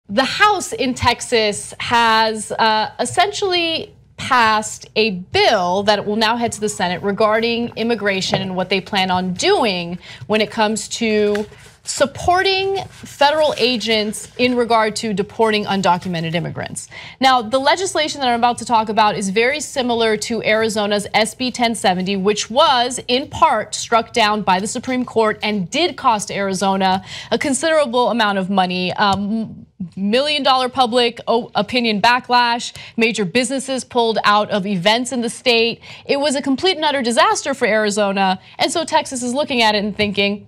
The House in Texas has essentially passed a bill that will now head to the Senate regarding immigration and what they plan on doing when it comes to supporting federal agents in regard to deporting undocumented immigrants. Now, the legislation that I'm about to talk about is very similar to Arizona's SB 1070, which was in part struck down by the Supreme Court and did cost Arizona a considerable amount of money. $1 million public opinion backlash, major businesses pulled out of events in the state. It was a complete and utter disaster for Arizona. And so Texas is looking at it and thinking,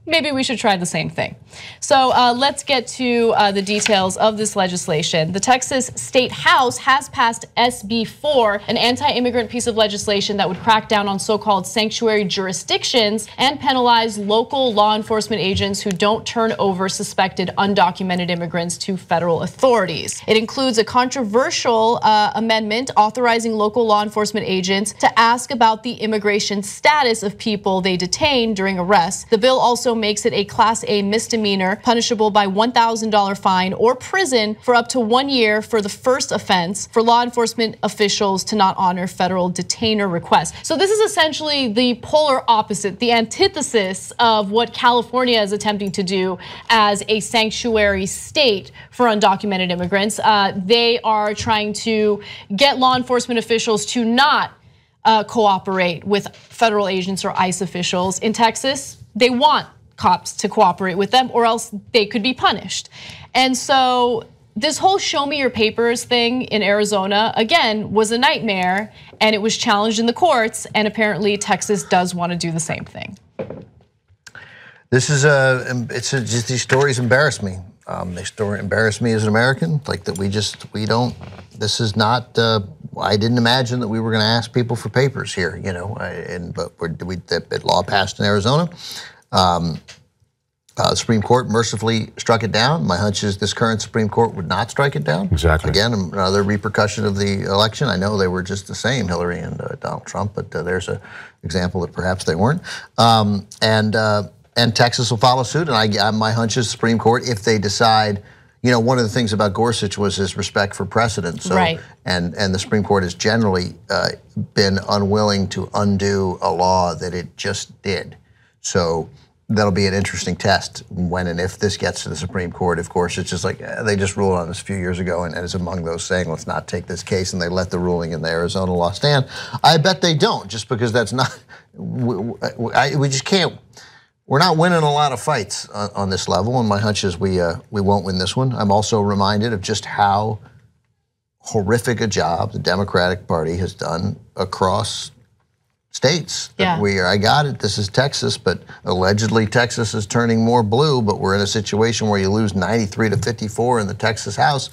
maybe we should try the same thing. So let's get to the details of this legislation. The Texas State House has passed SB 4, an anti-immigrant piece of legislation that would crack down on so-called sanctuary jurisdictions and penalize local law enforcement agents who don't turn over suspected undocumented immigrants to federal authorities. It includes a controversial amendment authorizing local law enforcement agents to ask about the immigration status of people they detain during arrests. The bill also makes it a Class A misdemeanor, punishable by $1,000 fine or prison for up to 1 year for the first offense for law enforcement officials to not honor federal detainer requests. So this is essentially the polar opposite, the antithesis of what California is attempting to do as a sanctuary state for undocumented immigrants. They are trying to get law enforcement officials to not cooperate with federal agents or ICE officials. In Texas, they want cops to cooperate with them or else they could be punished. And so this whole show me your papers thing in Arizona, again, was a nightmare and it was challenged in the courts, and apparently Texas does want to do the same thing. This is just these stories embarrass me. They embarrass me as an American, like that we don't, this is not, I didn't imagine that we were gonna ask people for papers here, you know, but that law passed in Arizona. The Supreme Court mercifully struck it down. My hunch is this current Supreme Court would not strike it down. Exactly. Again, another repercussion of the election. I know they were just the same, Hillary and Donald Trump, but there's an example that perhaps they weren't. And Texas will follow suit. And my hunch is Supreme Court, if they decide, you know, one of the things about Gorsuch was his respect for precedent. So, right. And the Supreme Court has generally been unwilling to undo a law that it just did. So that'll be an interesting test when and if this gets to the Supreme Court. Of course, it's just like they just ruled on this a few years ago, and it's among those saying, let's not take this case, and they let the ruling in the Arizona law stand. I bet they don't, just because that's not, we just can't, we're not winning a lot of fights on this level, and my hunch is we won't win this one. I'm also reminded of just how horrific a job the Democratic Party has done across states. Yeah. I got it, this is Texas, but allegedly Texas is turning more blue, but we're in a situation where you lose 93 to 54 in the Texas House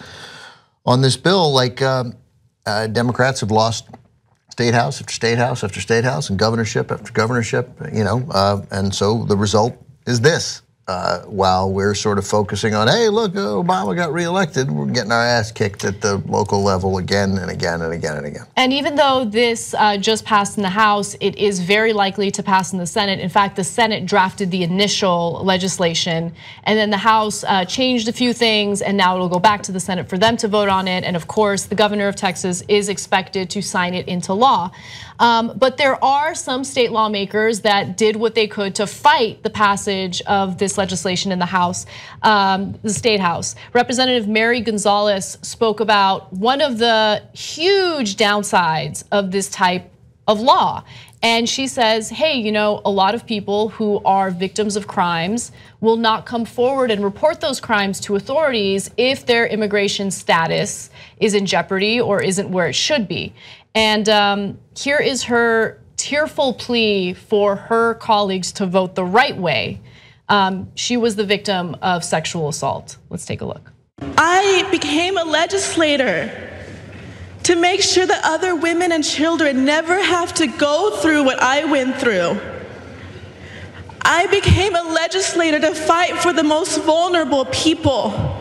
on this bill. Like Democrats have lost state house after state house after state house and governorship after governorship, you know, and so the result is this. While we're sort of focusing on, hey, look, Obama got reelected, we're getting our ass kicked at the local level again and again and again and again. And even though this just passed in the House, it is very likely to pass in the Senate. In fact, the Senate drafted the initial legislation, and then the House changed a few things, and now it'll go back to the Senate for them to vote on it. And of course, the governor of Texas is expected to sign it into law. But there are some state lawmakers that did what they could to fight the passage of this legislation in the House, the State House. Representative Mary Gonzalez spoke about one of the huge downsides of this type of law. And she says, hey, you know, a lot of people who are victims of crimes will not come forward and report those crimes to authorities if their immigration status is in jeopardy or isn't where it should be. And here is her tearful plea for her colleagues to vote the right way. She was the victim of sexual assault. Let's take a look. I became a legislator to make sure that other women and children never have to go through what I went through. I became a legislator to fight for the most vulnerable people.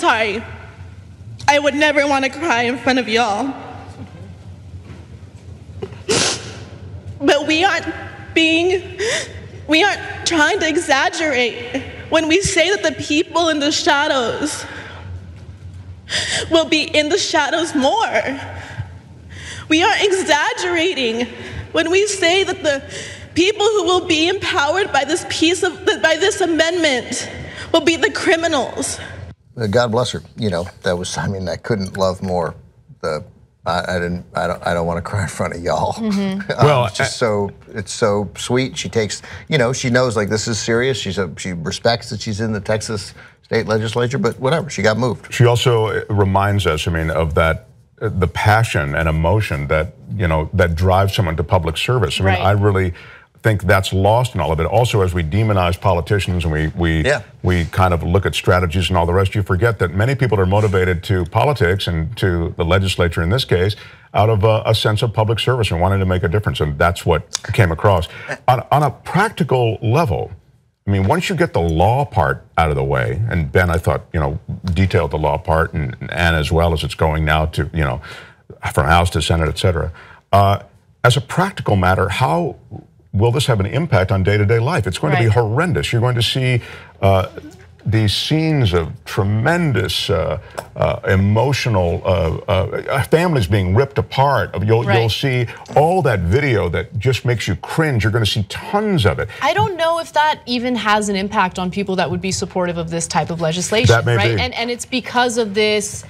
sorry. I would never want to cry in front of y'all. But we aren't trying to exaggerate when we say that the people in the shadows will be in the shadows more. We aren't exaggerating when we say that the people who will be empowered by this amendment will be the criminals. God bless her. You know, that was, I mean, I couldn't love more. I don't want to cry in front of y'all. Well, it's so sweet. She takes, you know, she knows like this is serious. She respects that she's in the Texas state legislature, but whatever, she got moved. She also reminds us, I mean, of that, the passion and emotion that, you know, that drives someone to public service. I mean, I really think that's lost in all of it. Also, as we demonize politicians and we kind of look at strategies and all the rest, you forget that many people are motivated to politics and to the legislature in this case out of a sense of public service and wanting to make a difference, and that's what came across. On a practical level, I mean, once you get the law part out of the way, and Ben, I thought, you know, detailed the law part, and as well as it's going now to, you know, from House to Senate, et cetera. As a practical matter, how will this have an impact on day-to-day life? It's going to be horrendous. You're going to see these scenes of tremendous emotional families being ripped apart. You'll see all that video that just makes you cringe. You're going to see tons of it. I don't know if that even has an impact on people that would be supportive of this type of legislation, that may be. And it's because of this,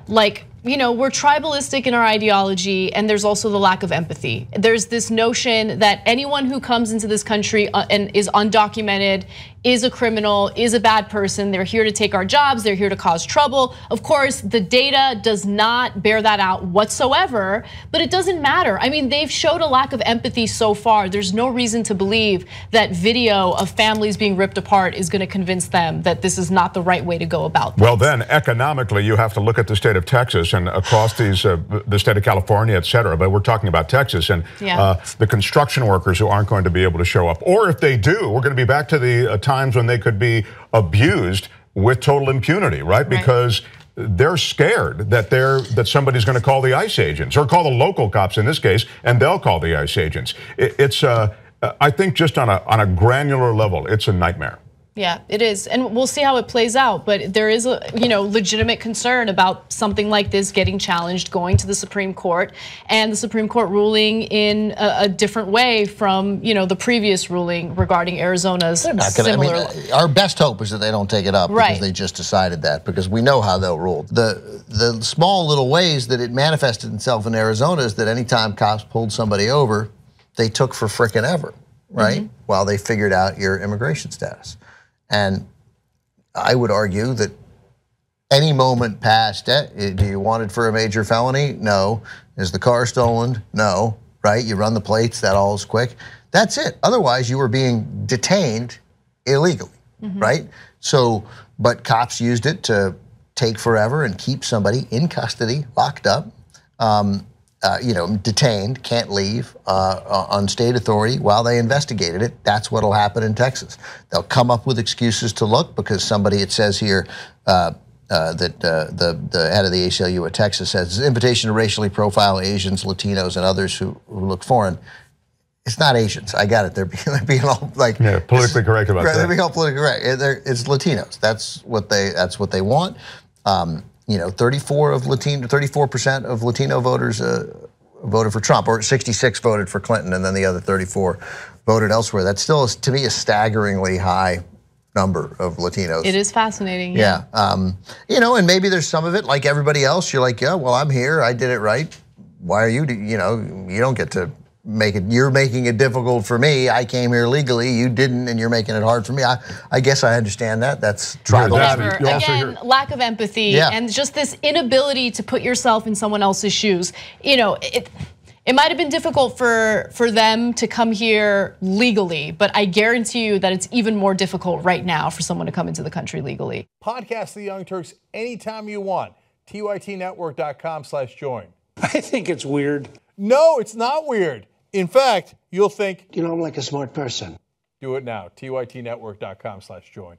like, you know, we're tribalistic in our ideology, and there's also the lack of empathy. There's this notion that anyone who comes into this country and is undocumented is a criminal, is a bad person. They're here to take our jobs. They're here to cause trouble. Of course, the data does not bear that out whatsoever, but it doesn't matter. I mean, they've showed a lack of empathy so far. There's no reason to believe that video of families being ripped apart is going to convince them that this is not the right way to go about things. Well, then, economically, you have to look at the state of Texas and across these, the state of California, et cetera. But we're talking about Texas and the construction workers who aren't going to be able to show up. Or if they do, we're going to be back to the times when they could be abused with total impunity, right? Because they're scared that somebody's going to call the ICE agents or call the local cops in this case, and they'll call the ICE agents. I think just on a granular level, it's a nightmare. Yeah, it is, and we'll see how it plays out. But there is a legitimate concern about something like this getting challenged, going to the Supreme Court, and the Supreme Court ruling in a different way from the previous ruling regarding Arizona's similar. Our best hope is that they don't take it up because they just decided that, because we know how they'll rule. The small little ways that it manifested itself in Arizona is that anytime cops pulled somebody over, they took for frickin' ever, right? While they figured out your immigration status. And I would argue that any moment past, do you want it for a major felony? No. Is the car stolen? No, right? You run the plates, that all is quick. That's it. Otherwise, you were being detained illegally, right? So, but cops used it to take forever and keep somebody in custody, locked up, detained, can't leave on state authority while they investigated it. That's what'll happen in Texas. They'll come up with excuses to look because somebody, it says here that the head of the ACLU at Texas says, invitation to racially profile Asians, Latinos, and others who look foreign. It's not Asians. I got it. They're being all like politically correct about that. They're being all politically correct. It's Latinos. That's what they want. 34% of Latino voters voted for Trump, or 66 voted for Clinton, and then the other 34 voted elsewhere. That's still, to me, a staggeringly high number of Latinos. It is fascinating. Yeah. And maybe there's some of it, like everybody else, you're like, yeah, well, I'm here, I did it right. Why are you, you don't get to make it, you're making it difficult for me. I came here legally, you didn't, and you're making it hard for me. I guess I understand that. That's tribal. Again, lack of empathy and just this inability to put yourself in someone else's shoes. It might have been difficult for them to come here legally, but I guarantee you that it's even more difficult right now for someone to come into the country legally. Podcast The Young Turks anytime you want. TYTnetwork.com/join. I think it's weird. No, it's not weird. In fact, you'll think, I'm like a smart person. Do it now. TYTnetwork.com/join.